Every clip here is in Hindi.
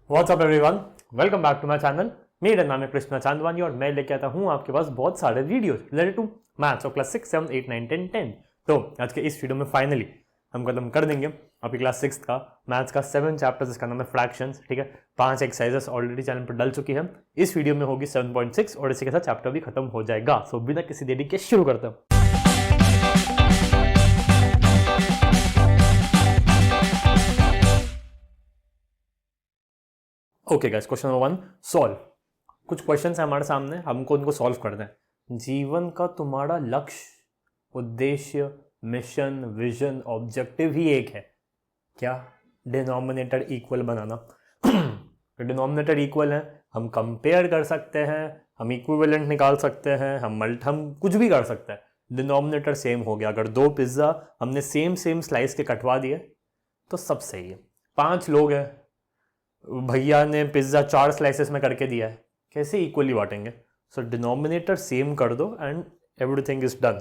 WhatsApp everyone, welcome back to my channel. मेरा नाम है कृष्णा चांदवानी और मैं लेके आता हूँ आपके पास बहुत सारे वीडियोस रिलेटेड टू मैथ्स और क्लास 6, 7, 8, 9, 10, 10। तो आज के इस वीडियो में फाइनली हम खत्म कर देंगे आपकी क्लास 6 का मैथ्स का 7 चैप्टर, जिसका नाम है फ्रैक्शंस। ठीक है, 5 एक्सरसाइजेस ऑलरेडी चैनल पर डल चुकी है। इस वीडियो में होगी 7.6 और इसी के साथ चैप्टर भी खत्म हो जाएगा। सो बिना किसी देरी के शुरू करते हैं। Okay guys, question number 1 solve. कुछ क्वेश्चंस है हमारे सामने, हमको उनको सॉल्व करना है। जीवन का तुम्हारा लक्ष्य, उद्देश्य, मिशन, विजन, ऑब्जेक्टिव ही एक है। क्या? डिनोमिनेटर इक्वल बनाना। डिनोमिनेटर इक्वल है, हम कंपेयर कर सकते हैं, हम इक्विवेलेंट निकाल सकते हैं, हम कुछ भी कर सकते हैं। डिनोमिनेटर सेम हो गया। अगर 2 पिज्ज़ा हमने सेम स्लाइस के कटवा दिए तो सब सही है। 5 लोग हैं, भैया ने पिज्ज़ा 4 स्लाइसेस में करके दिया है, कैसे इक्वली बांटेंगे? सो डिनोमिनेटर सेम कर दो एंड एवरीथिंग इज डन।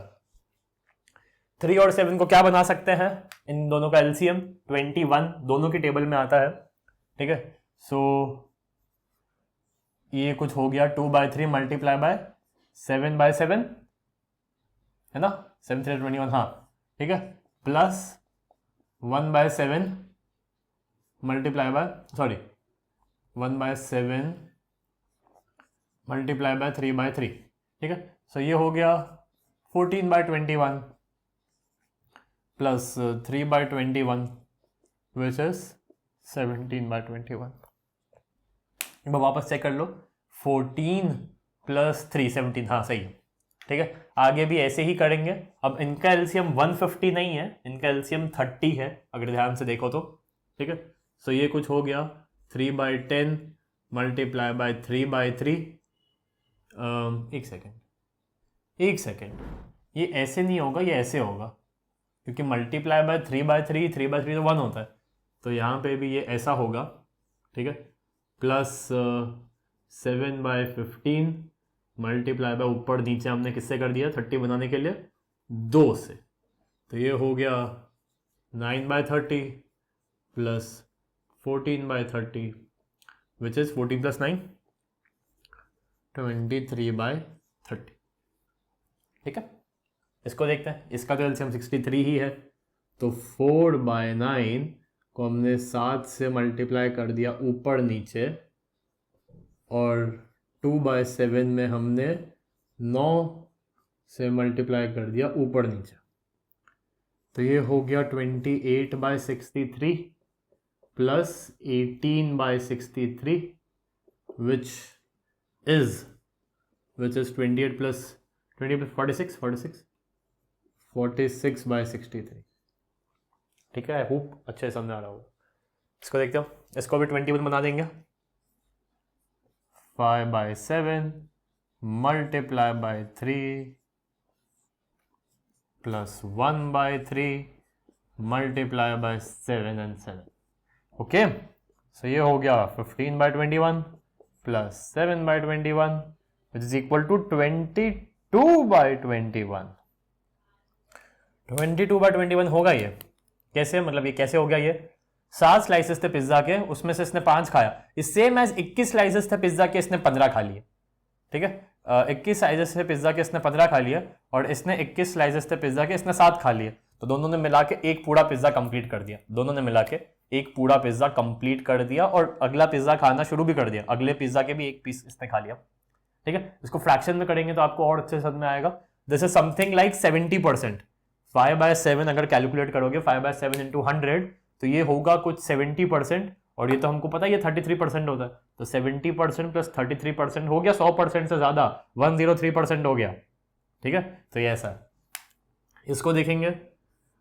3 और 7 को क्या बना सकते हैं? इन दोनों का एलसीएम 21 दोनों की टेबल में आता है। ठीक है, सो ये कुछ हो गया 2/3 मल्टीप्लाई बाय 7/7 है ना, 7 3 21। हाँ ठीक है, plus 1/7 multiply by 1/7 multiply by 3/3। ठीक है, सो ये हो गया 14/21 प्लस 3/21 विच इज 17/21। एक बार वापस चेक कर लो, 14 प्लस 3 17। हाँ सही है। ठीक है, आगे भी ऐसे ही करेंगे। अब इनका एलसीएम 150 नहीं है, इनका एलसीएम 30 है अगर ध्यान से देखो तो। ठीक है, सो ये कुछ हो गया 3/10 मल्टीप्लाई बाय 3/3। एक सेकेंड, ये ऐसे नहीं होगा, ये ऐसे होगा, क्योंकि मल्टीप्लाई बाय 3/3 3/3 तो 1 होता है, तो यहाँ पे भी ये ऐसा होगा। ठीक है, प्लस 7/15 मल्टीप्लाई बाय ऊपर नीचे हमने किससे कर दिया 30 बनाने के लिए 2 से, तो ये हो गया 9/30 प्लस 14/30 विच इज 14 प्लस 9 23/30। ठीक है, इसको देखते हैं। इसका तो एलसीएम 63 ही है, तो 4/9 को हमने 7 से मल्टीप्लाई कर दिया ऊपर नीचे, और 2/7 में हमने 9 से मल्टीप्लाई कर दिया ऊपर नीचे, तो ये हो गया 28/63 plus 18/63 which is 28 plus 20 plus 46/63। ठीक है, आई होप अच्छे समझ आ रहा होगा। इसको देखते हो, इसको भी 21 बना देंगे। 5/7 multiply by 3 plus 1/3 multiply by 7 and 7। Okay, so ये हो गया 15/21 plus 7/21 which is equal to 22/21। 22/21 होगा ये कैसे? मतलब ये कैसे हो गया? ये 7 स्लाइसेस थे पिज्जा के, उसमें से इसने 5 खाया। इस सेम एज 21 स्लाइसेस थे पिज्जा के, इसने 15 खा लिए। ठीक है, 21 स्लाइसेस थे पिज्जा के, इसने 15 खा लिए, और इसने 21 स्लाइसेस थे पिज्जा के, इसने 7 खा लिए। तो दोनों ने मिला के एक पूरा पिज्जा कंप्लीट कर दिया। दोनों ने मिला के एक पूरा पिज्जा कंप्लीट कर दिया, और अगला पिज्जा खाना शुरू भी कर दिया। अगले पिज्जा के भी एक पीस इसने खा लिया। ठीक है, इसको फ्रैक्शन में करेंगे तो आपको और अच्छे समझ में आएगा। This is something like 70%। 5/7 अगर कैलकुलेट करोगे 5/7 into 100, तो ये होगा कुछ 70%, और ये तो हमको पता है ये 33% होता है, तो 70% प्लस 33% हो गया 100% से ज्यादा, 103% हो गया। ठीक है, तो ये ऐसा है। इसको देखेंगे,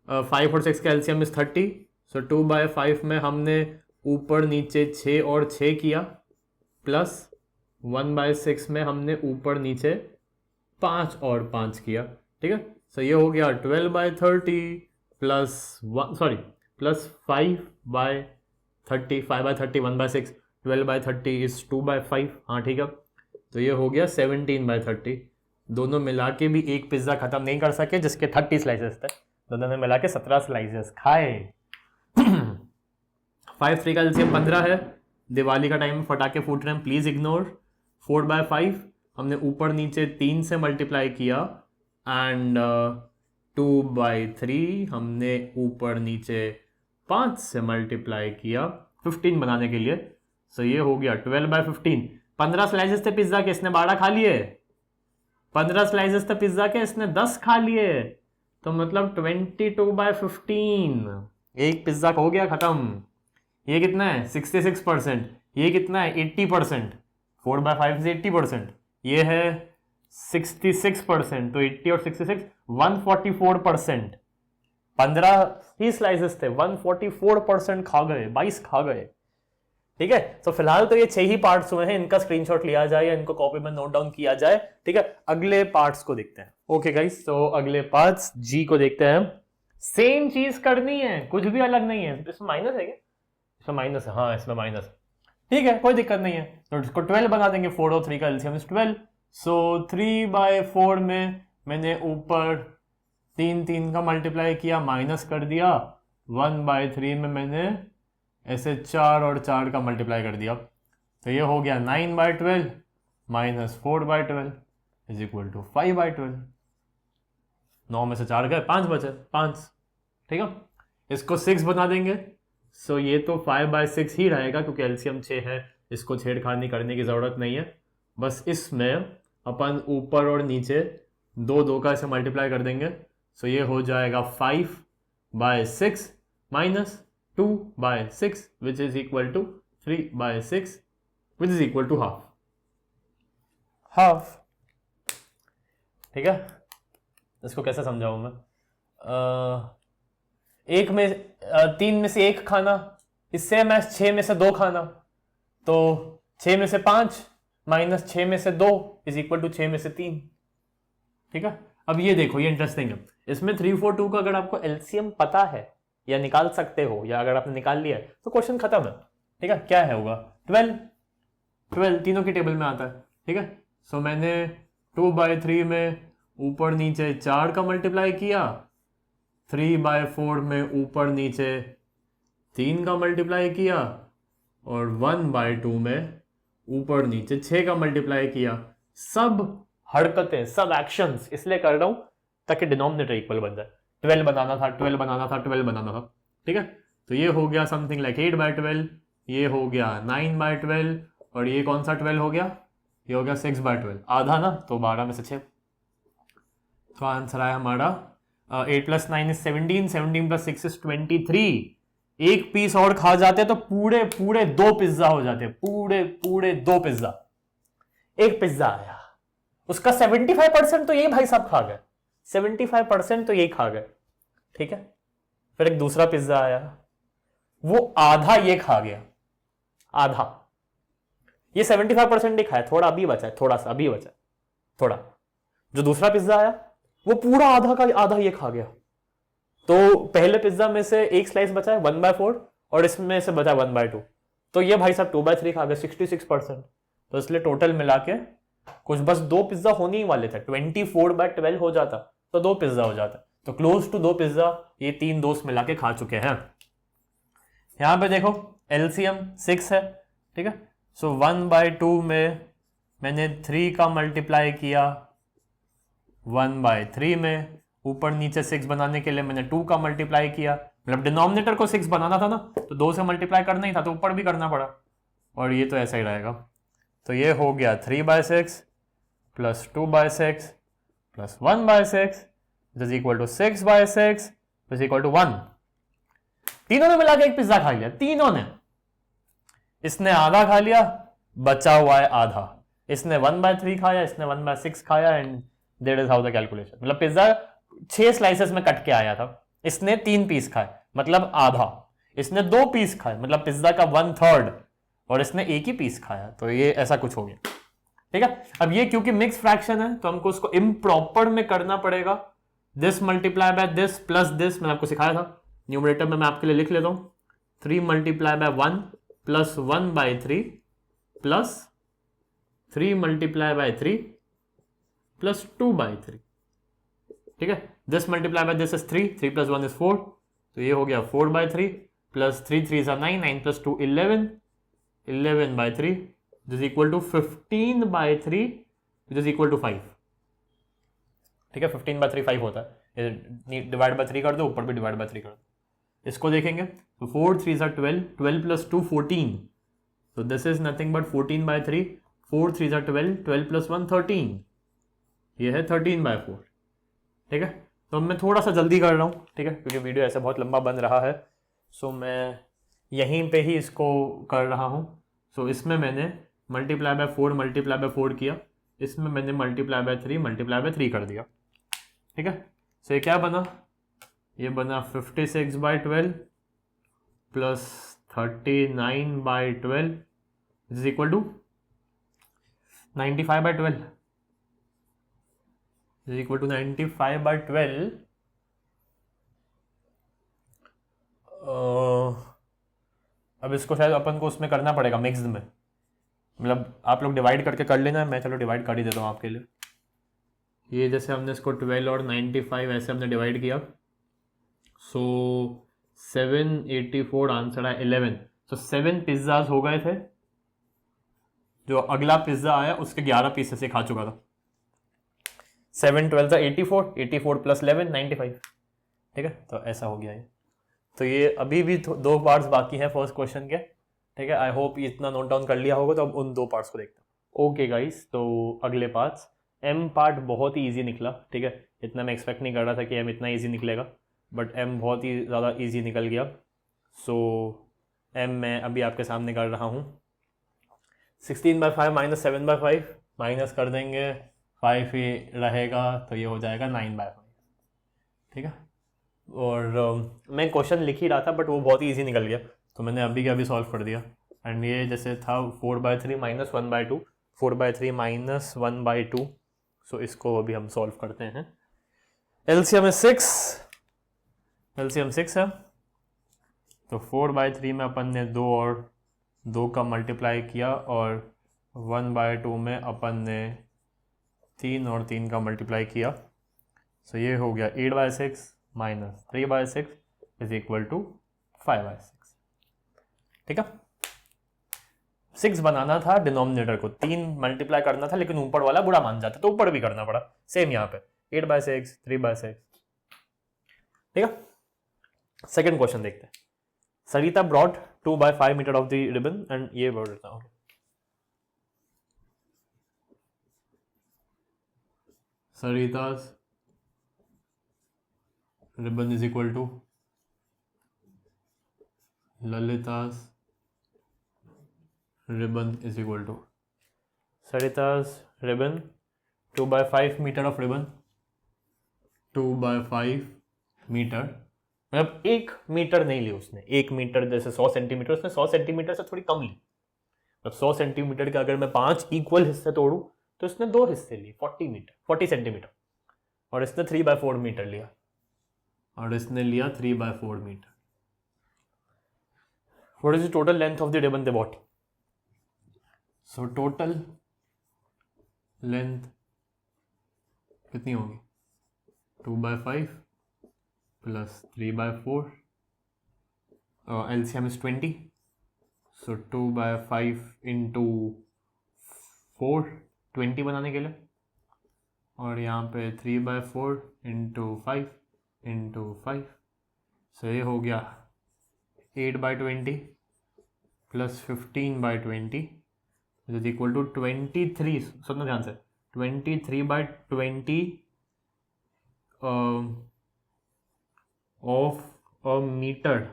5 और 6 का एलसीएम इज 30, सो 2/5 में हमने ऊपर नीचे 6 और 6 किया, प्लस 1/6 में हमने ऊपर नीचे 5 और 5 किया। ठीक है, सो ये हो गया 12/30 प्लस 5/30 5/30 1/6 12/30 इज 2/5। हाँ ठीक है, तो ये हो गया 17/30। दोनों मिला के भी एक पिज्जा खत्म नहीं कर सके जिसके 30 स्लाइसेस थे, दोनों ने मिला के 17 स्लाइसेस खाए। 5 3 का एलसीएम 15 है, दिवाली का टाइम फटाके फूट रहे हैं, प्लीज इग्नोर। 4/5 हमने ऊपर नीचे 3 से मल्टीप्लाई किया एंड 2/3 हमने ऊपर नीचे 5 से मल्टीप्लाई किया 15 बनाने के लिए। सो ये हो गया 12/15। 15 स्लाइसेस थे पिज्जा के, इसने 12 खा लिए। 15 स्लाइसेस थे पिज्जा के, इसने 10 खा लिए। तो मतलब 22/15 एक पिज्जा हो गया खत्म। ये कितना है 66%, ये कितना है 80%। 4/5 से 80%, ये है 66%। तो 80 और 66 144%। 15 ही स्लाइसेस थे, 144% खा गए, 22 खा गए। ठीक है, तो फिलहाल तो ये 6 ही पार्ट्स हुए हैं, इनका स्क्रीनशॉट लिया जाए या इनको कॉपी में नोट डाउन किया जाए। ठीक है, अगले पार्ट्स को देखते हैं। ओके गाइस, तो अगले पार्ट्स जी को देखते हैं। सेम चीज करनी है, कुछ भी अलग नहीं है। इसमें माइनस है क्या? इसमें माइनस है, हाँ इसमें माइनस है। ठीक है, कोई दिक्कत नहीं है। तो इसको 12 बना देंगे। 4 और 3 का एलसीएम इज 12। सो 3/4 में मैंने ऊपर 3 का मल्टीप्लाई किया, माइनस कर दिया। 1/3 में मैंने ऐसे 4 और 4 का मल्टीप्लाई कर दिया। तो ये हो गया 9/12 माइनस 4/12 इज इक्वल टू 5/12। 9 में से 4 गए, 5 बचे, 5। ठीक है, इसको 6 बना देंगे। सो ये तो 5/6 ही रहेगा क्योंकि एलसीएम 6 है, इसको छेड़खानी करने की ज़रूरत नहीं है। बस इसमें अपन ऊपर और नीचे 2 का ऐसे मल्टीप्लाई कर देंगे। सो ये हो जाएगा 5/6 minus 2/6 which is equal to 3/6 which is equal to half. ठीक है, इसको कैसे समझाऊं मैं? एक में 3 में से 1 खाना, इससे मैं 6 में से 2 खाना। तो 6 में से 5 माइनस 6 में से 2 इज इक्वल टू 6 में से 3। ठीक है, अब ये देखो, ये इंटरेस्टिंग है। इसमें 3, 4, 2 का अगर आपको एलसीएम पता है या निकाल सकते हो, या अगर आपने निकाल लिया है तो क्वेश्चन खत्म है। ठीक है, क्या है होगा 12 तीनों की टेबल में आता है। ठीक है, सो मैंने 2/3 में ऊपर नीचे 4 का मल्टीप्लाई किया, 3/4 में ऊपर नीचे 3 का मल्टीप्लाई किया, और 1/2 में ऊपर नीचे 6 का मल्टीप्लाई किया। सब हरकतें, सब एक्शंस इसलिए कर रहा हूं ताकि डिनोमिनेटर इक्वल बन जाए। 12 बनाना था, 12 बनाना था, 12 बनाना था। ठीक है, तो ये हो गया समथिंग लाइक 8/12, ये हो गया 9/12, और ये कौन सा 12 हो गया? ये हो गया 6/12। आधा ना, तो 12 में से 6। तो आंसर आया हमारा 8 + 9 इज 17, 17 + 6 इज 23। एक पीस और खा जाते तो पूरे 2 पिज्जा हो जाते, पूरे 2 पिज्जा। एक पिज्जा आया, उसका 75% तो ये भाई साहब खा गए, 75% तो ये खा गए। ठीक है, फिर एक दूसरा पिज्जा आया, वो आधा ये खा गया, आधा। ये 75% नहीं खाया, थोड़ा अभी बचा है, थोड़ा सा अभी बचा है, थोड़ा। जो दूसरा पिज्जा आया वो पूरा आधा का आधा ये खा गया। तो पहले पिज्जा में से एक स्लाइस बचा है 1/4, और इसमें से बचा 1/2। तो ये भाई साहब 2/3 खा गए, 66%। तो इसलिए टोटल मिला के कुछ बस 2 पिज्जा होने ही वाले थे। 24/12 हो जाता तो 2 पिज्जा हो जाता। तो क्लोज टू 2 पिज्जा ये 3 दोस्त मिला के खा चुके हैं। यहां पे देखो एलसीएम 6 है। ठीक है, सो 1/2 में मैंने 3 का मल्टीप्लाई किया, 1/3 में ऊपर नीचे 6 बनाने के लिए मैंने 2 का मल्टीप्लाई किया। मतलब डिनोमिनेटर को 6 बनाना था ना, तो 2 से मल्टीप्लाई करना ही था, तो ऊपर भी करना पड़ा। और ये तो ऐसा ही रहेगा। तो ये हो गया 3/6 plus 2/6 plus 1/6 is equal to 6/6 is equal to 1। तीनों ने मिला के एक पिज्जा खा लिया, तीनों ने। इसने आधा खा लिया, बचा हुआ है आधा। इसने 1/3 खाया, इसने 1/6 खाया, and that is how the calculation. मतलब पिज्जा 6 स्लाइसेस में कट के आया था, इसने 3 पीस खाए मतलब आधा, इसने 2 पीस खाए मतलब पिज्जा का 1/3, और इसने एक ही पीस खाया। तो ये ऐसा कुछ हो गया। ठीक है, अब ये क्योंकि मिक्स फ्रैक्शन है तो हमको उसको इम्प्रॉपर में करना पड़ेगा। This multiply by this plus this मैंने आपको सिखाया था, न्यूमरेटर में मैं आपके लिए लिख लेता हूं। 3 multiply by 1 plus 1/3 plus 3 multiply by 3 plus 2/3। ठीक है, this multiply by this is 3 plus 1 is 4, तो ये हो गया 4/3 plus 3 3 9 9 plus 2 11 11/3 which is equal to 15/3 which is equal to 5। ठीक है, 15/3 5 होता है, डिवाइड बाय 3 कर दो, ऊपर भी डिवाइड बाय 3 कर दो। इसको देखेंगे तो 4 3 ज़ा 12, 12 प्लस 2 14, तो दिस इज नथिंग बट 14/3, 4 3 ज़ा 12, 12 प्लस 1 13, ये है 13/4। ठीक है, तो मैं थोड़ा सा जल्दी कर रहा हूँ, ठीक है, क्योंकि वीडियो ऐसा बहुत लंबा बन रहा है, सो मैं यहीं पे ही इसको कर रहा हूँ। सो इसमें मैंने मल्टीप्लाई बाय 4 मल्टीप्लाई बाय 4 किया, इसमें मैंने मल्टीप्लाई बाय 3 मल्टीप्लाई बाय 3 कर दिया। ठीक है, सो ये क्या बना, ये बना 56/12 plus 39/12 is equal to 95/12 is equal to 95/12। अब इसको शायद अपन को उसमें करना पड़ेगा मिक्स्ड में, मतलब आप लोग डिवाइड करके कर लेना, मैं चलो डिवाइड कर ही देता हूँ आपके लिए। ये जैसे हमने इसको 12 और 95 ऐसे हमने डिवाइड किया, सो 784 आंसर है 11। सो 7 पिज्ज़ाज हो गए थे, जो अगला पिज्ज़ा आया उसके 11 पीसेस से खा चुका था। 7 12 था 84, 84 प्लस 11 95। ठीक है, तो ऐसा हो गया ये। तो ये अभी भी 2 पार्ट्स बाकी हैं फर्स्ट क्वेश्चन के। ठीक है, आई होप इतना नोट डाउन कर लिया होगा, तो अब उन 2 पार्ट्स को देखते हैं। ओके गाइस, तो अगले पार्ट्स, एम पार्ट बहुत ही ईजी निकला। ठीक है, इतना मैं एक्सपेक्ट नहीं कर रहा था कि एम इतना ईजी निकलेगा, बट एम बहुत ही ज़्यादा ईजी निकल गया। सो एम मैं अभी आपके सामने कर रहा हूँ। 16/5 माइनस 7/5 माइनस कर देंगे, 5 ही रहेगा, तो ये हो जाएगा 9/5। ठीक है, और मैं क्वेश्चन लिख ही रहा था बट वो बहुत ही ईजी निकल गया, तो मैंने अभी के अभी सॉल्व कर दिया। एंड ये जैसे था 4/3 माइनस 1/2, 4/3 माइनस 1/2, सो इसको अभी हम सॉल्व करते हैं। एलसीएम है 6, एलसीएम 6 है, तो 4/3 में अपन ने 2 और 2 का मल्टीप्लाई किया, और 1/2 में अपन ने 3 और 3 का मल्टीप्लाई किया। सो ये हो गया 8/6 माइनस 3/6 इज इक्वल टू 5/6। ठीक है, 6 बनाना था डिनोमिनेटर को, 3 मल्टीप्लाई करना था, लेकिन ऊपर वाला बुरा मान जाता तो ऊपर भी करना पड़ा। सेम यहाँ पे 8/6 3/6। ठीक है, सेकेंड क्वेश्चन देखते हैं। Sarita brought 2/5 metre of the ribbon, and ये बोल देता हूँ, सरिता's ribbon is equal to Lalita's ribbon is equal to Sarita's ribbon 2/5 metre of ribbon, 2/5 metre, मतलब 1 मीटर नहीं ली उसने, 1 मीटर जैसे 100 सेंटीमीटर, उसने 100 सेंटीमीटर से थोड़ी कम ली। मतलब 100 सेंटीमीटर के अगर मैं 5 इक्वल हिस्से तोड़ूं तो इसने 2 हिस्से लिए, 40 सेंटीमीटर, और इसने 3/4 मीटर लिया, और इसने लिया 3/4 metre. What is the total length of the ribbon they bought? So total length कितनी होगी? 2/5 plus 3/4, LCM is 20, so 2/5 into 4 20 बनाने के लिए, और यहाँ पे 3/4 इंटू 5 इंटू 5, सो ये हो गया 8/20 प्लस 15/20 इज इक्वल टू 23। सुनना ध्यान से, 23/20 ऑफ अ मीटर।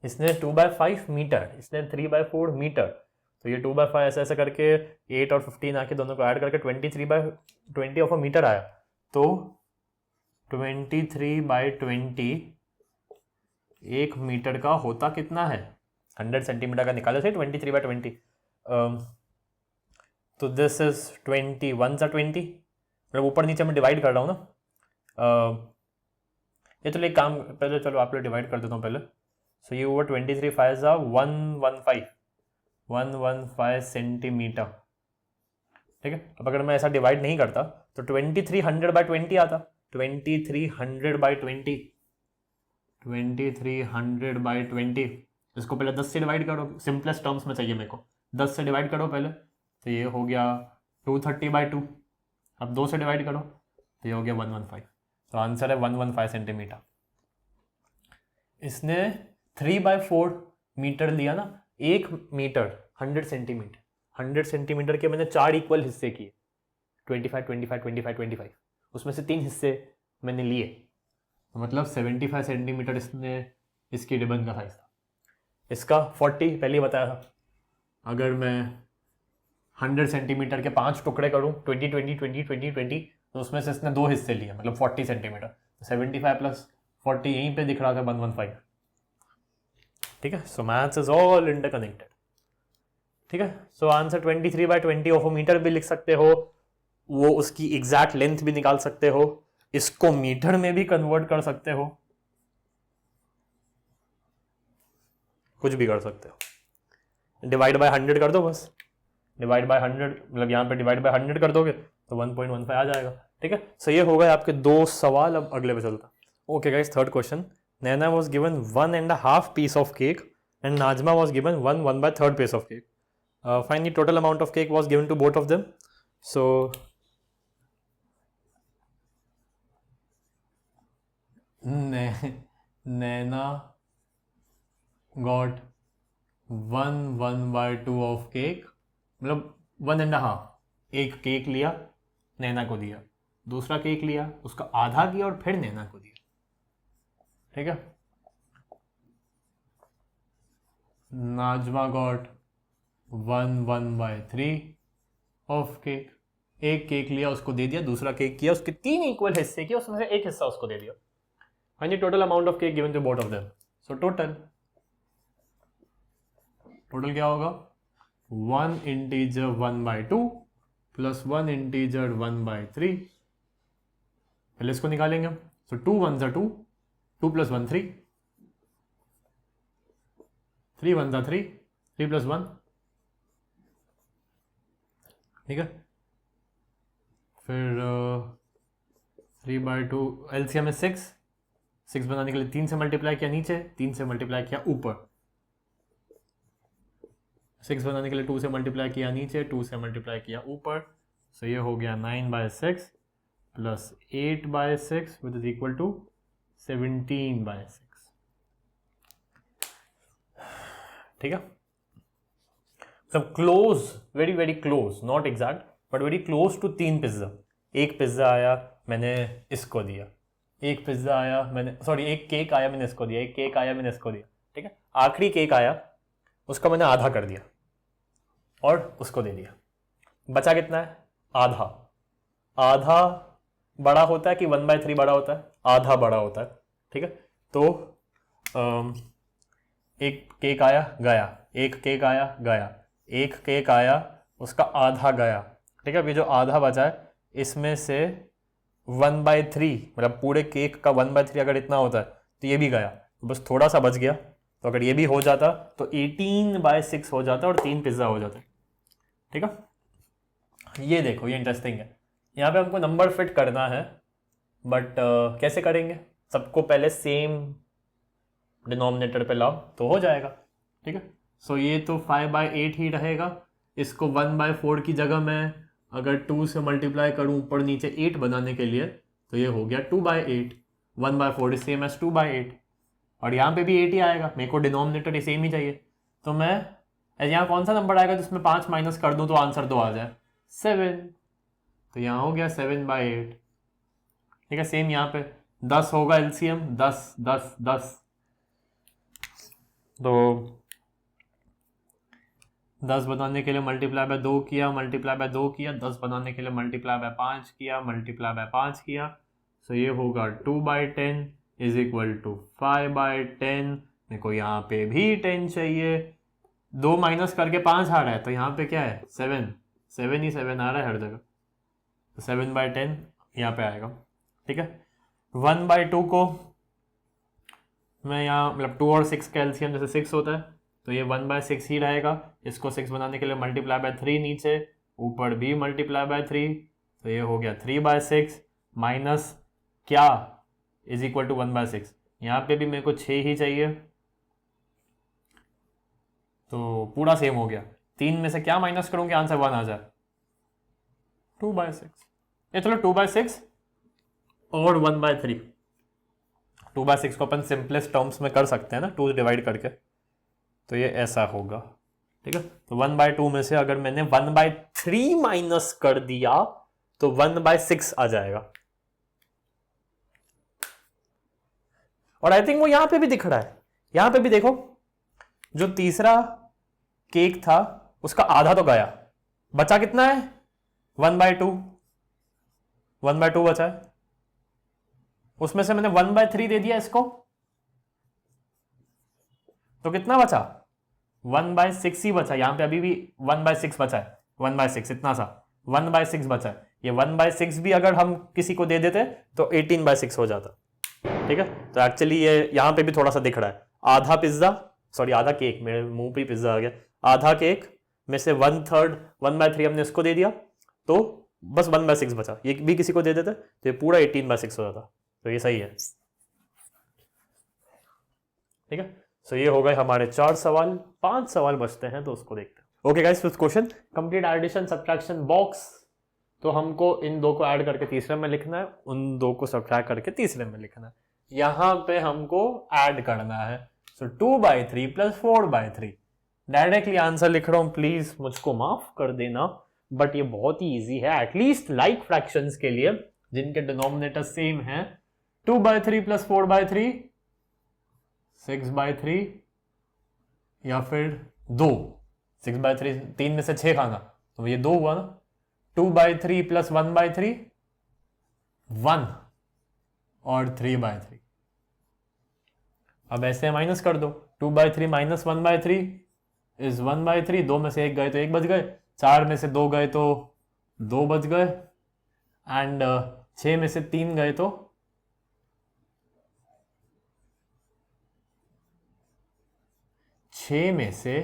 इसने 2/5 मीटर, इसने 3/4 मीटर, तो ये 2/5 ऐसे ऐसे करके 8 और 15 आके दोनों को ऐड करके 23/20 ऑफ अ मीटर आया। तो 23/20 1 मीटर का होता कितना है? 100 सेंटीमीटर का निकाले थे 23/20, तो दिस इज 21 सा 20, मतलब ऊपर नीचे मैं डिवाइड कर रहा हूँ ना। ये तो एक काम पहले, चलो आप लोग डिवाइड कर देता हूँ पहले। सो ये ओवर 23 5 सा 115 सेंटीमीटर। ठीक है, अब अगर मैं ऐसा डिवाइड नहीं करता तो 2300/20 आता, 2300/20, 2300/20 इसको पहले 10 से डिवाइड करो, सिंपलेस्ट टर्म्स में चाहिए मेरे को, 10 से डिवाइड करो पहले, तो ये हो गया 230/2। अब 2 से डिवाइड करो तो ये हो गया 115। तो आंसर है 115 सेंटीमीटर। इसने 3/4 मीटर लिया ना, 1 मीटर 100 सेंटीमीटर, 100 सेंटीमीटर के मैंने 4 इक्वल हिस्से किए, 25 25 25 25, उसमें से 3 हिस्से मैंने लिए, तो मतलब 75 सेंटीमीटर इसने इसकी रिबन का साइज था। इसका 40 पहले ही बताया था। अगर मैं 100 सेंटीमीटर के 5 टुकड़े करूँ, 20 20 20 20 20, तो उसमें से इसने 2 हिस्से लिए, मतलब 40 सेंटीमीटर। 75 प्लस 40 यहीं पे दिख रहा था 115। ठीक है, सो मैथ्स इज ऑल इंटरकनेक्टेड। ठीक है, सो आंसर 23/20 ऑफ मीटर भी लिख सकते हो, वो उसकी एग्जैक्ट लेंथ भी निकाल सकते हो, इसको मीटर में भी कन्वर्ट कर सकते हो, कुछ भी कर सकते हो। डिवाइड बाय 100 कर दो बस, डिवाइड बाय 100, मतलब यहाँ पे डिवाइड बाय 100 कर दोगे तो 1.15 आ जाएगा। ठीक है, सो ये हो गए आपके 2 सवाल। अब अगले पे चलता। Okay guys, third question. Naina was given 1.5 piece of cake and Najma was given 1/3 piece of cake. Find the total amount of cake was given to both of them. So Naina got 1/2 of cake, मतलब 1.5, एक केक लिया नैना को दिया, दूसरा केक लिया उसका आधा किया और फिर नैना को दिया। ठीक है, नाजमा गॉट 1/3 ऑफ केक, एक केक लिया उसको दे दिया, दूसरा केक किया, उसके 3 इक्वल हिस्से किए, उसमें से एक हिस्सा उसको दे दिया। Find the total amount of cake given to both of them. So total क्या होगा, 1 इंटीजर 1/2 प्लस 1 इंटीजर 1/3। पहले इसको निकालेंगे हम। सो 2 1 2, 2 + 1 3, 3 1 3, 3 + 1। ठीक है, फिर 3/2 एलसीएम है 6 बनाने के लिए 3 से मल्टीप्लाई किया नीचे, 3 से मल्टीप्लाई किया ऊपर। 6 बनाने के लिए 2 से मल्टीप्लाई किया नीचे, 2 से मल्टीप्लाई किया ऊपर। सो ये हो गया 9/6 plus 8/6 which is equal to 17/6। ठीक है, सब close, very very close, not exact but very close to 3 pizza. एक पिज्जा आया मैंने इसको दिया, एक पिज्जा आया मैंने, सॉरी एक केक आया मैंने इसको दिया, एक केक आया मैंने इसको दिया। ठीक है, आखिरी केक आया उसका मैंने आधा कर दिया और उसको दे दिया, बचा कितना है, आधा। आधा बड़ा होता है कि 1/3 बड़ा होता है, आधा बड़ा होता है। ठीक है, तो एक केक आया गया, एक केक आया गया, एक केक आया उसका आधा गया। ठीक है, अब ये जो आधा बचा है इसमें से 1/3, मतलब पूरे केक का 1/3 अगर इतना होता है तो ये भी गया, तो बस थोड़ा सा बच गया। तो अगर ये भी हो जाता तो 18/6 हो जाता और 3 पिज्ज़ा हो जाते। ठीक है, ये देखो ये इंटरेस्टिंग है। यहाँ पे हमको नंबर फिट करना है, बट कैसे करेंगे, सबको पहले सेम डिनोमिनेटर पे लाओ तो हो जाएगा। ठीक है, सो ये तो 5/8 ही रहेगा। इसको 1/4 की जगह मैं अगर 2 से मल्टीप्लाई करूँ ऊपर नीचे 8 बनाने के लिए, तो ये हो गया 2/8। 1/4 इज सेम एज 2/8 और यहाँ पे भी 8 ही आएगा, मेरे को डिनोमिनेटर सेम ही चाहिए। तो मैं यहाँ कौन सा नंबर आएगा जिसमें 5 माइनस कर दूँ तो आंसर 2 आ जाए, 7। तो यहाँ हो गया 7/8। ठीक है, सेम यहाँ पे 10 होगा एलसीएम, 10 10 10, तो 10 बनाने के लिए मल्टीप्लाई बाय 2 किया, मल्टीप्लाई बाय 2 किया, 10 बनाने के लिए मल्टीप्लाई बाय 5 किया, मल्टीप्लाई बाय 5 किया। सो ये होगा 2/10 इज इक्वल टू 5/10। मेरे को यहाँ पे भी 10 चाहिए, 2 माइनस करके 5 आ रहा है, तो यहाँ पे क्या है 7, 7 ही 7 आ रहा है हर जगह, तो 7/10 यहाँ पे आएगा। ठीक है, 1/2 को मैं यहाँ, मतलब 2 और 6 का एलसीएम जैसे 6 होता है, तो ये 1/6 ही रहेगा। इसको 6 बनाने के लिए मल्टीप्लाई बाय 3 नीचे, ऊपर भी मल्टीप्लाई बाय 3, तो ये हो गया 3/6 माइनस क्या इज इक्वल टू 1/6। यहाँ पे भी मेरे को 6 ही चाहिए, तो पूरा सेम हो गया। 3 में से क्या माइनस करूंगे आंसर 1 आ जाए, 2/6। ये चलो 2/6 और 1/3, 2/6 को अपन सिंपलेस्ट टर्म्स में कर सकते हैं ना, 2 डिवाइड करके, तो ये ऐसा होगा। ठीक है, तो 1/2 में से अगर मैंने 1/3 माइनस कर दिया तो 1/6 आ जाएगा। और आई थिंक वो यहां पे भी दिख रहा है, यहां पे भी देखो, जो तीसरा केक था उसका आधा तो गया, बचा कितना है 1/2, 1/2 बचा है, उसमें से मैंने 1/3 दे दिया इसको, तो कितना बचा 1/6 ही बचा। यहां पे अभी भी 1/6 बचा है, 1/6 इतना सा 1/6 बचा है। ये 1/6 भी अगर हम किसी को दे देते तो 18/6 हो जाता। ठीक है, तो एक्चुअली ये यहां पे भी थोड़ा सा दिख रहा है, आधा पिज्जा, सॉरी आधा केक, मेरे मुंह पे पिज्जा आ गया, आधा केक में से 1/3 1/3 हमने इसको दे दिया, तो बस 1/6 बचा। ये भी किसी को दे देते तो ये पूरा 18/6 हो जाता। तो ये सही है। ठीक है, सो ये हो गए हमारे 4 सवाल, 5 सवाल बचते हैं तो उसको देखते हैं। Okay guys, fifth question, complete addition subtraction box. तो हमको इन दो को ऐड करके तीसरे में लिखना है, उन दो को सब्ट्रैक्ट करके तीसरे में लिखना है। यहां पे हमको ऐड करना है, सो 2/3 प्लस 4/3। डायरेक्टली आंसर लिख रहा हूं, प्लीज मुझको माफ कर देना, बट ये बहुत ही इजी है, एटलीस्ट लाइक फ्रैक्शंस के लिए जिनके डिनोमिनेटर सेम है। 2/3 प्लस 4/3 6/3, या फिर 2, 6/3, 3 में से 6 खाना तो ये 2 हुआ ना। 2/3 प्लस 1/3 1 और 3/3। अब ऐसे माइनस कर दो, 2/3 माइनस 1/3 इज 1/3। 2 में से 1 गए तो 1 बच गए, 4 में से 2 गए तो 2 बच गए, एंड 6 में से 3 गए तो 6 में से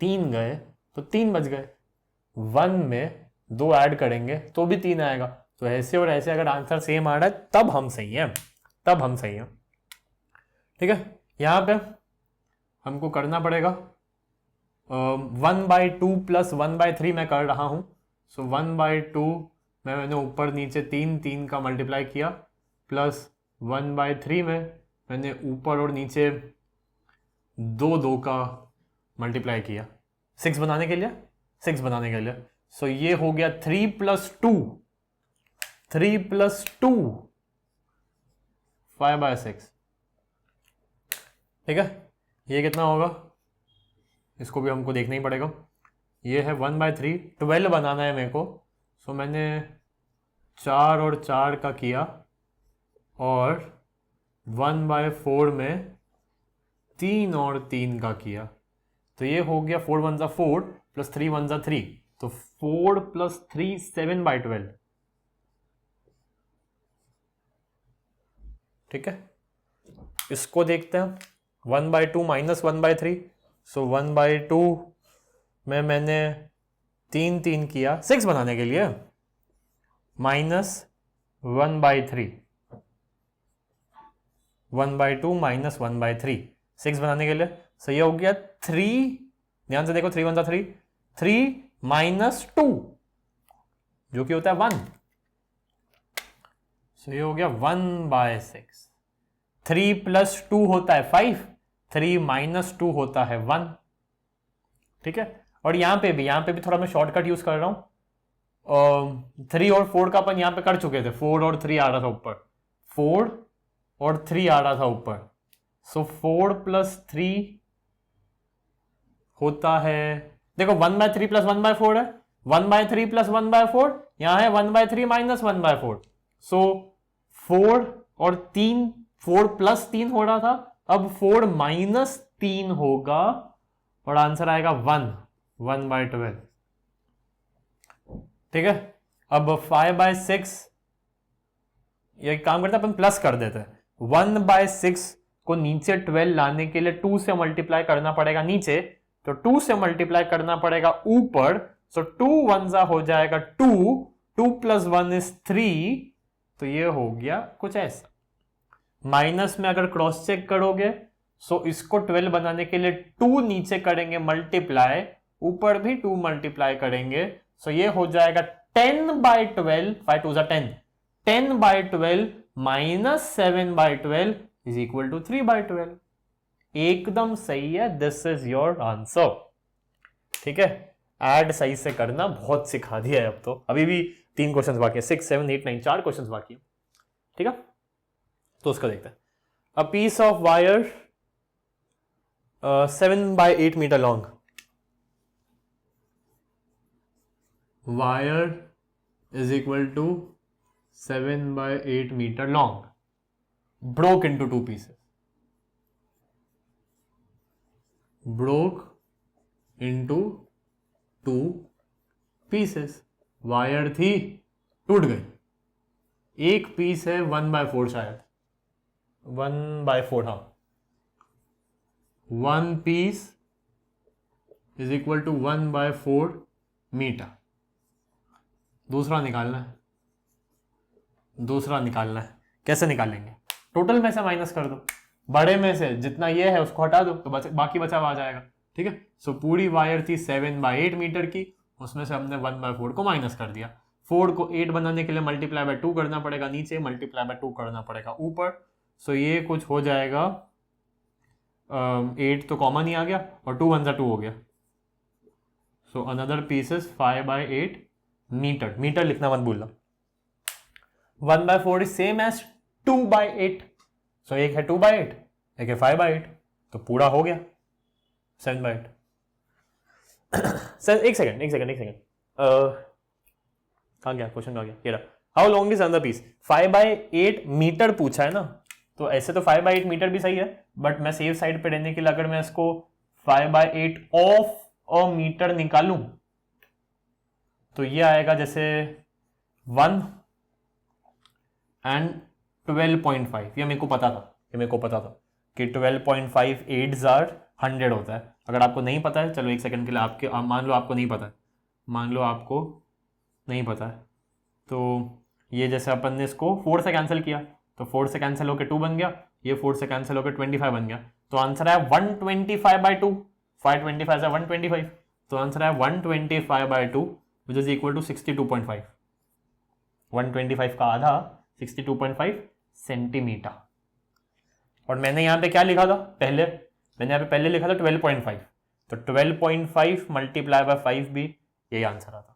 3 गए तो 3 बच गए। 1 में 2 ऐड करेंगे तो भी 3 आएगा। तो ऐसे और ऐसे अगर आंसर सेम आ रहा है तब हम सही हैं, तब हम सही हैं। ठीक है, यहां पे हमको करना पड़ेगा 1/2 प्लस 1/3 मैं कर रहा हूं। सो 1/2 में मैंने ऊपर नीचे 3 का मल्टीप्लाई किया, प्लस 1/3 में मैंने ऊपर और नीचे 2 का मल्टीप्लाई किया 6 बनाने के लिए, 6 बनाने के लिए। सो ये हो गया 3 + 2, 3 + 2 5/6। ठीक है, ये कितना होगा इसको भी हमको देखना ही पड़ेगा। ये है 1/3, 12 बनाना है मेरे को। सो मैंने 4 और 4 का किया, और 1/4 में 3 और 3 का किया, तो ये हो गया 4 1 4 प्लस 3 1 3, तो 4 + 3 7/12। ठीक है, इसको देखते हैं 1/2 माइनस 1/3। सो 1/2 में मैंने 3 किया 6 बनाने के लिए, माइनस 1/3, 1/2 माइनस 1/3 6 बनाने के लिए। सो ये हो गया 3, ध्यान से देखो 3 1 3, 3 माइनस 2 जो कि होता है 1। सो ये हो गया 1/6। 3 + 2 होता है 5, 3 माइनस 2 होता है 1। ठीक है, और यहां पे भी थोड़ा मैं शॉर्टकट यूज कर रहा हूं। 3 और 4 का अपन यहां पे कर चुके थे, 4 और 3 आ रहा था ऊपर, 4 और 3 आ रहा था ऊपर। सो 4 + 3 होता है, देखो 1/3 प्लस 1/4 है, 1/3 प्लस 1/4, यहां है 1/3 माइनस 1/4। सो 4 और 3, 4 + 3 हो रहा था, अब 4 माइनस 3 होगा और आंसर आएगा 1/12। ठीक है, अब 5/6 ये काम करते अपन प्लस कर देते हैं। 1/6 को नीचे 12 लाने के लिए 2 से मल्टीप्लाई करना पड़ेगा नीचे, तो 2 से मल्टीप्लाई करना पड़ेगा ऊपर। सो 2 1 हो जाएगा 2, 2 + 1 = 3, तो ये हो गया कुछ ऐसा। माइनस में अगर क्रॉस चेक करोगे सो इसको 12 बनाने के लिए 2 नीचे करेंगे मल्टीप्लाई, ऊपर भी 2 मल्टीप्लाई करेंगे, सो ये हो जाएगा 10/12, 5 2 10, 10/12 माइनस 7/12 इज इक्वल टू 3/12। एकदम सही है, दिस इज योर आंसर। ठीक है, ऐड सही से करना बहुत सिखा दिया है अब तो, अभी भी 3 क्वेश्चंस बाकी है, 6 7 8 9 4 क्वेश्चंस बाकी है। ठीक है, तो उसको देखते हैं। A piece of wire 7/8 metre long, wire is equal to 7/8 metre long, broke into 2 pieces, broke into 2 pieces, wire थी टूट गई, एक पीस है 1/4, शायद 1/4, हाँ, 1 piece is equal to 1/4 metre. दूसरा निकालना है, दूसरा निकालना है, कैसे निकालेंगे? टोटल में से माइनस कर दो, बड़े में से जितना ये है उसको हटा दो तो बाकी बचा हुआ आ जाएगा। ठीक है, सो पूरी वायर थी 7/8 मीटर की, उसमें से हमने 1/4 को माइनस कर दिया। 4 को 8 बनाने के लिए मल्टीप्लाई बाय 2 करना पड़ेगा नीचे, मल्टीप्लाई बाय 2 करना पड़ेगा ऊपर, सो ये कुछ हो जाएगा 8 तो कॉमन ही आ गया और 2 1 2 हो गया, so another piece is 5/8 metre, metre लिखना मत भूलना। 1/4 इज सेम एज 2/8, सो एक है 2/8 एक है 5/8, तो पूरा हो गया 7/8। सर एक सेकंड कहाँ गया क्वेश्चन, कहाँ गया, ये रहा। How long is another piece, 5/8 metre पूछा है ना, तो ऐसे तो 5/8 मीटर भी सही है, बट मैं सेफ साइड पे रहने के लिए अगर मैं इसको 5/8 ऑफ अ मीटर निकालूं तो ये आएगा जैसे 1 एंड 12.5, ये मेरे को पता था कि 12.5 8s are 100 होता है। अगर आपको नहीं पता है, चलो एक सेकंड के लिए मान लो आपको नहीं पता है, तो ये जैसे अपन ने इसको 4 से कैंसिल किया, तो 4 से कैंसिल होकर 2 बन गया, ये 4 से कैंसिल होकर 25 बन गया, तो आंसर है 125/2, 525 से 125, तो आंसर है 125/2 विच इज इक्वल टू 62.5, 125 का आधा 62.5 सेंटीमीटर। और मैंने यहाँ पे क्या लिखा था पहले, लिखा था 12.5, तो 12.5 मल्टीप्लाई बाय 5 भी यही आंसर आता।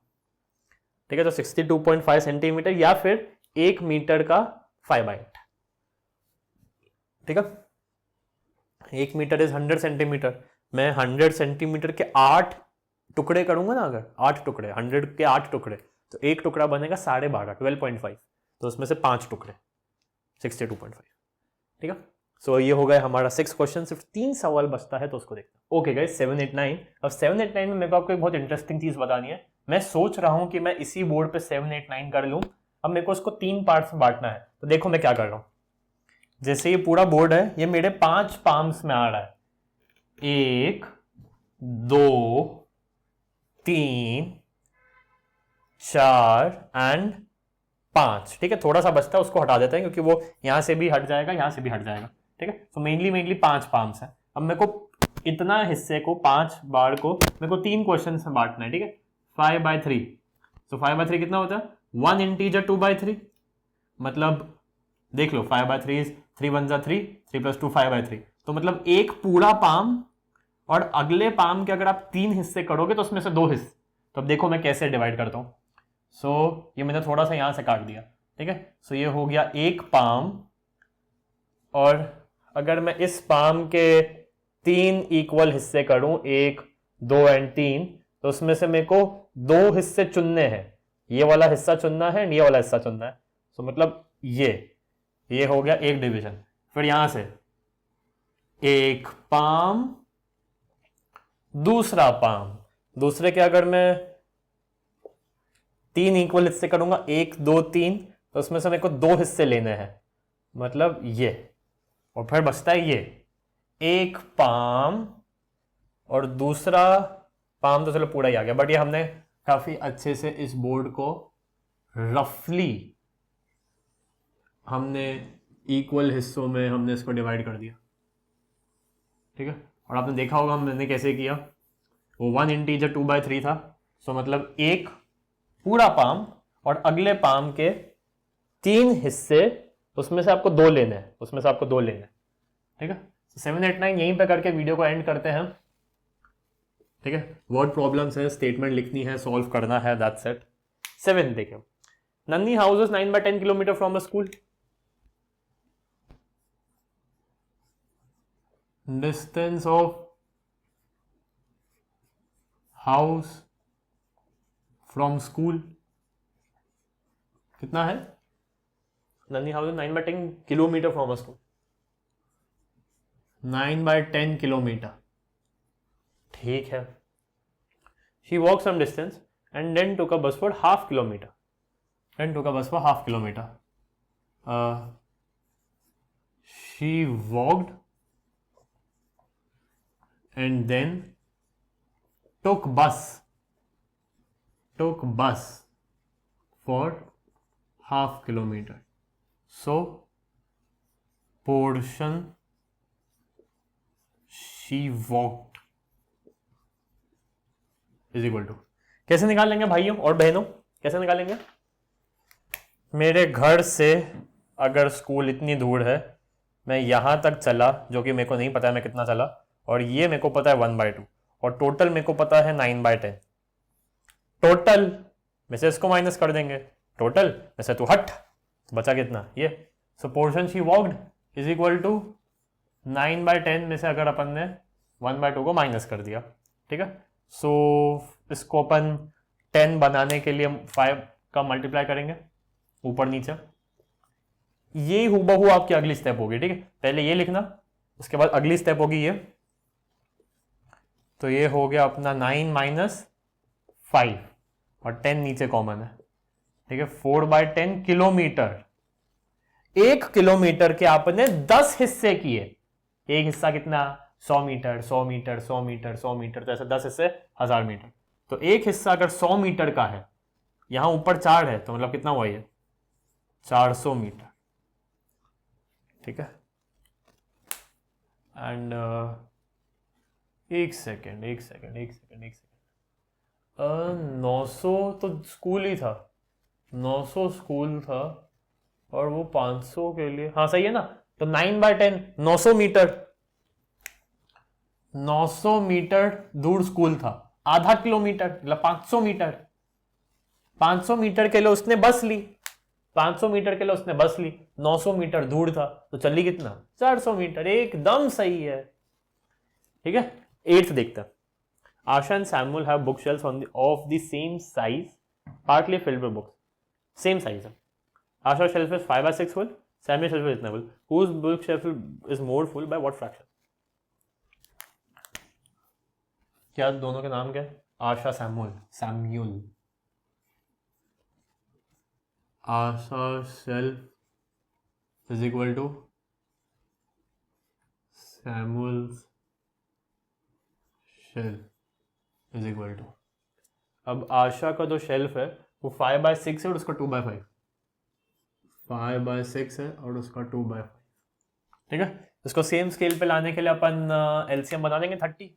ठीक है, तो 62.5 सेंटीमीटर या फिर 1 मीटर का 5/8। ठीक है, 1 मीटर इज 100 सेंटीमीटर, मैं 100 सेंटीमीटर के 8 टुकड़े करूंगा ना, अगर 8 टुकड़े, 100 के 8 टुकड़े, तो एक टुकड़ा बनेगा 12.5, 12.5, तो उसमें से 5 टुकड़े 62.5। ठीक है, सो ये हो गया हमारा 6 क्वेश्चन, सिर्फ 3 सवाल बचता है, तो उसको देखते हैं। Okay guys, 7 8 9। अब 7 8 9 में मेरे को आपको एक बहुत इंटरेस्टिंग चीज बतानी है। मैं सोच रहा हूं कि मैं इसी बोर्ड पे 7 8 9 कर लूं। अब मेरे को उसको 3 पार्ट्स में बांटना है, तो देखो मैं क्या कर रहा हूं। जैसे ये पूरा बोर्ड है, ये मेरे 5 पाम्स में आ रहा है, 1 2 3 4 एंड 5। ठीक है, थोड़ा सा बचता है, उसको हटा देते हैं क्योंकि वो यहां से भी हट जाएगा, यहां से भी हट जाएगा। ठीक है, तो मेनली 5 पाम्स है। अब मेरे को इतना हिस्से को 5 बार को मेरे को 3 क्वेश्चन में बांटना है। ठीक है, 5/3, तो 5/3 कितना होता है, 1 इंटीजर 2/3, मतलब देख लो 5/3 इज 3 1 3, 3 + 2 5/3, तो मतलब एक पूरा पाम और अगले पाम के अगर आप 3 हिस्से करोगे तो उसमें से 2 हिस्से। तो अब देखो मैं कैसे डिवाइड करता हूं। सो ये मैंने थोड़ा सा यहां से काट दिया। ठीक है, सो ये हो गया एक पाम, और अगर मैं इस पाम के 3 इक्वल हिस्से करूं, 1 2 एंड 3, तो उसमें से मेरे को 2 हिस्से चुनने हैं, ये वाला हिस्सा चुनना है, ये वाला हिस्सा चुनना है। सो मतलब ये हो गया एक डिवीजन। फिर यहां से एक पाम, दूसरा पाम, दूसरे के अगर मैं 3 इक्वल हिस्से करूंगा, 1 2 3, तो उसमें से मेरे को 2 हिस्से लेने हैं, मतलब ये, और फिर बचता है ये एक पाम और दूसरा पाम, तो चलो पूरा ही आ गया, बट ये हमने काफी अच्छे से इस बोर्ड को रफली हमने इक्वल हिस्सों में हमने इसको डिवाइड कर दिया। ठीक है। और आपने देखा होगा मैंने कैसे किया, वो 1 इंटीजर 2/3 था, सो मतलब एक पूरा पाम और अगले पाम के 3 हिस्से, उसमें से आपको 2 लेने हैं, उसमें से आपको 2 लेने हैं, ठीक है। 7, 8, 9 यहीं पे करके वीडियो को एंड करते हैं, ठीक है। वर्ड प्रॉब्लम्स है, स्टेटमेंट लिखनी है, सॉल्व करना है, दैट्स इट। 7 देखिए, नन्ही house is 9/10 kilometre from a school. Distance of house from school कितना है? नन्ही house is 9/10 kilometre from a school, 9/10 kilometre, ठीक है। She walked some distance and then took a bus for half kilometer. She walked and then took bus for half kilometer. So portion she walked is equal to, कैसे निकाल लेंगे भाइयों और बहनों, कैसे निकालेंगे? मेरे घर से अगर स्कूल इतनी दूर है, मैं यहां तक चला, जो कि मेरे को नहीं पता है मैं कितना चला, और ये मेरे को पता है 1/2, और टोटल मेरे को पता है 9/10। टोटल में से इसको माइनस कर देंगे, टोटल में से तू हट, तो बचा कितना ये। So portion she walked is equal to 9/10 में से अगर अपन ने 1/2 को माइनस कर दिया, ठीक है। सो इसको अपन 10 बनाने के लिए 5 का मल्टीप्लाई करेंगे ऊपर नीचे, ये हूबहू आपकी अगली स्टेप होगी, ठीक है। पहले ये लिखना, उसके बाद अगली स्टेप होगी ये, तो ये हो गया अपना 9 - 5 और 10 नीचे कॉमन है, ठीक है। 4/10 किलोमीटर, 1 किलोमीटर के आपने 10 हिस्से किए, एक हिस्सा कितना 100 मीटर, 100 मीटर, 100 मीटर, 100 मीटर, तो ऐसे 10 हिस्से 1000 मीटर। तो एक हिस्सा अगर 100 मीटर का है, यहां ऊपर 4 है, तो मतलब कितना हुआ ये 400 मीटर, ठीक है। एंड एक सेकेंड 900 तो स्कूल ही था, 900 स्कूल था, और वो 500 के लिए, हाँ सही है ना। तो 9/10 900 मीटर, 900 मीटर दूर स्कूल था, आधा किलोमीटर मतलब 500 मीटर, 500 मीटर के लिए उसने बस ली, 500 मीटर के लिए उसने बस ली, 900 मीटर दूर था, तो चली कितना 400 मीटर, एकदम सही है, ठीक है। 8th देखते हैं। Asha and Samuel have book shelfs of the same size partly filled with books, same size है। Asha shelf is 5/6 full, Samuel shelf is इतना full, whose book shelf is more full by what fraction? क्या दोनों के नाम क्या है? Asha Samuel. Asha shelf is equal to Samuel shelf is equal to, अब आशा का जो शेल्फ है वो 5/6 है और उसका 2/5, 5/6 है और उसका 2/5, ठीक है। इसको सेम स्केल पे लाने के लिए अपन एलसीएम बना देंगे 30।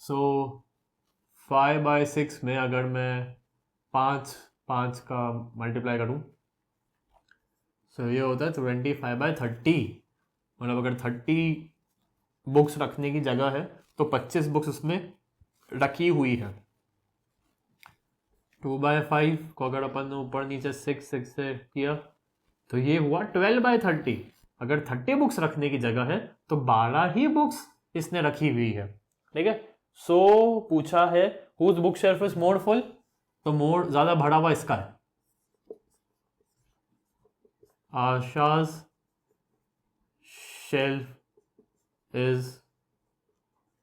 सो 5/6 में अगर मैं 5 का मल्टीप्लाई करूं, सो ये होता है 25/30, मतलब अगर 30 बुक्स रखने की जगह है तो 25 बुक्स उसमें रखी हुई है। 2/5 को अगर अपन ने ऊपर नीचे 6 से किया तो ये हुआ 12/30। अगर 30 बुक्स रखने की जगह है तो 12 ही बुक्स इसने रखी हुई है, ठीक है। सो पूछा है whose book shelf is more full, तो मोर ज्यादा भरा हुआ इसका है, Asha's shelf is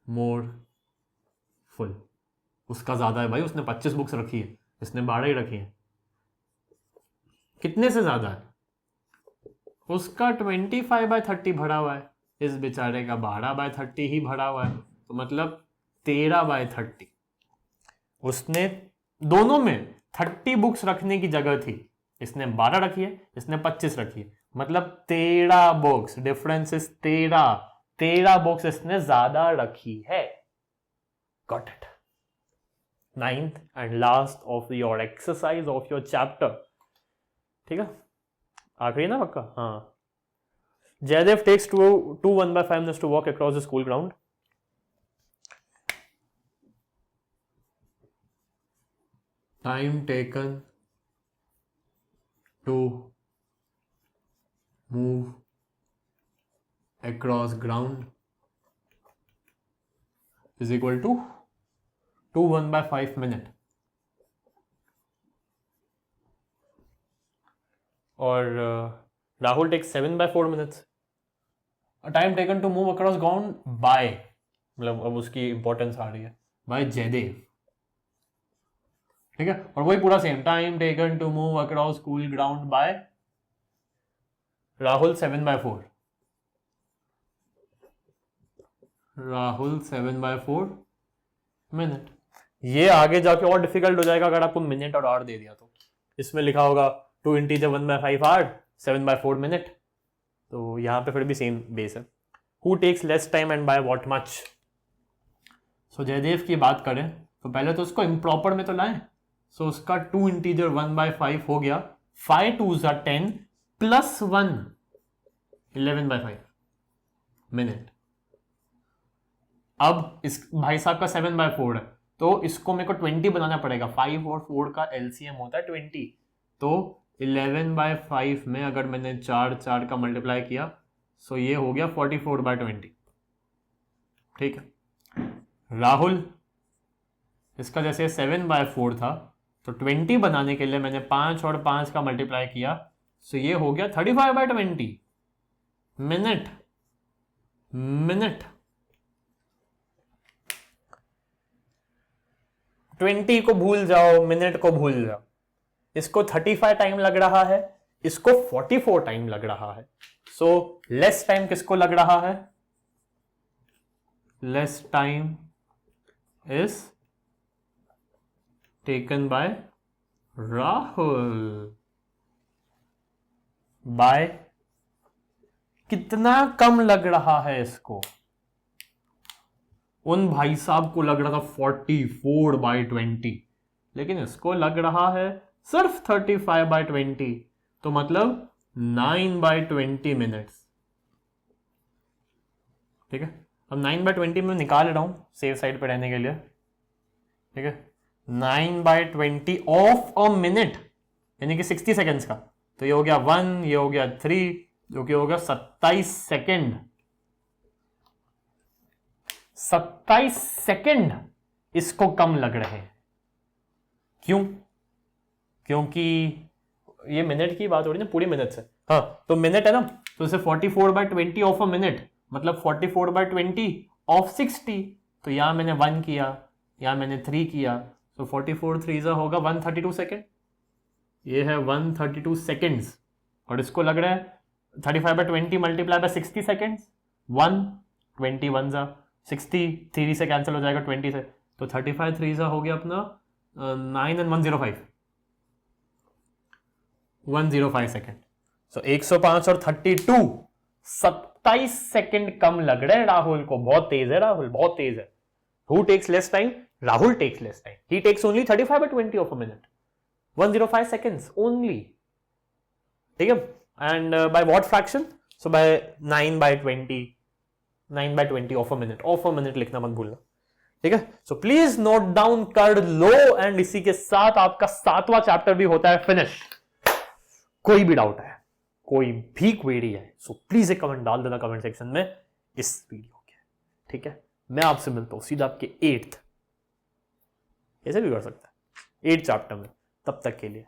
more full, उसका ज्यादा है भाई, उसने 25 बुक्स रखी है, इसने 12 ही रखी है। कितने से ज्यादा है? उसका 25/30 भरा हुआ है, इस बेचारे का 12/30 ही भरा हुआ है, तो मतलब 13/30। उसने दोनों में 30 बुक्स रखने की जगह थी, इसने 12 रखी है, इसने 25 रखी है, मतलब 13 बुक्स, डिफरेंस इज 13 13 बुक्स इसने ज्यादा रखी है। Got it. 9th and last of your exercise of your chapter, ठीक है, आखिरी ना पक्का, हाँ। Jaydev takes two 1/5 minutes to walk across the school ground. Time taken to move across ground is equal to 2 1/5 minute. और Rahul takes 7/4 minutes. Time taken to move across ground by, मतलब अब उसकी इंपॉर्टेंस आ रही है, बाय जयदेव, ठीक है। और वही पूरा same, time taken to move across school ground by Rahul 7/4, Rahul 7/4 minute. ये आगे जाके और डिफिकल्ट हो जाएगा अगर आपको मिनट और आवर दे दिया तो। इसमें लिखा होगा 2 इंटीजर 1/5 आवर 7/4 मिनट, तो यहां पे फिर भी सेम बेस है। Who takes less time and by what much. So Jaydev की बात करें तो पहले तो उसको इम्प्रॉपर में तो लाएं। सो उसका 2 इंटीजर 1/5 हो गया, 5 2s are 10 प्लस 1 11/5 मिनट। अब इस भाई साहब का 7/4 है, तो इसको मेरे को 20 बनाना पड़ेगा। 5 और 4 का एलसीएम होता है 20, तो 11/5 में अगर मैंने 4 का मल्टीप्लाई किया, सो ये हो गया 44/20, ठीक है। राहुल इसका जैसे 7/4 था, तो 20 बनाने के लिए मैंने 5 और 5 का मल्टीप्लाई किया, सो ये हो गया 35/20 मिनट। मिनट 20 को भूल जाओ, मिनट को भूल जाओ। इसको 35 टाइम लग रहा है, इसको 44 टाइम लग रहा है। सो लेस टाइम किसको लग रहा है? Less time is taken by Rahul. By कितना कम लग रहा है इसको? उन भाई साहब को लग रहा था 44/20, लेकिन इसको लग रहा है सिर्फ 35/20, तो मतलब 9/20 मिनट्स, ठीक है। अब 9/20 में निकाल रहा हूं सेफ साइड पे रहने के लिए, ठीक है। 9/20 ऑफ अ मिनट यानी कि 60 सेकेंड्स का, तो ये हो गया 1, ये हो गया 3, जो कि हो गया 27 सेकेंड। 27 सेकेंड इसको कम लग रहे हैं। क्यों? क्योंकि ये मिनट की बात हो रही है ना, पूरी मिनट से। हाँ, तो मिनट है ना, तो इसे 44/20 ऑफ अ मिनट, मतलब 44/20 ऑफ 60। तो यहां मैंने 1 किया, यहां मैंने 3 किया, तो 44 3 होगा 132 सेकेंड। ये है 132 सेकेंड्स, और इसको लग रहा है 35/20 मल्टीप्लाई बाय 60 सेकेंड्स। 121 60, 3 से कैंसिल हो जाएगा 20 से, तो 35 3 हो गया अपना 9 and 105 सेकेंड। सो 105 और 32, 27 सेकेंड कम लग रहे हैं राहुल को। बहुत तेज है राहुल, बहुत तेज है। Who takes less time? Rahul takes less time. He takes only 35/20 of a minute, 105 seconds only, ठीक है। And by what fraction? So by 9/20, 9/20 of a minute. Of a minute लिखना मत भूलना, ठीक है। सो प्लीज नोट डाउन कर लो। एंड इसी के साथ आपका 7वां चैप्टर भी होता है फिनिश। कोई भी डाउट है, कोई भी क्वेरी है, सो प्लीज एक कमेंट डाल देना कमेंट सेक्शन में इस वीडियो के, ठीक है। मैं आपसे मिलता हूं सीधा आपके 8th, ऐसे भी कर सकता है 8th चैप्टर में। तब तक के लिए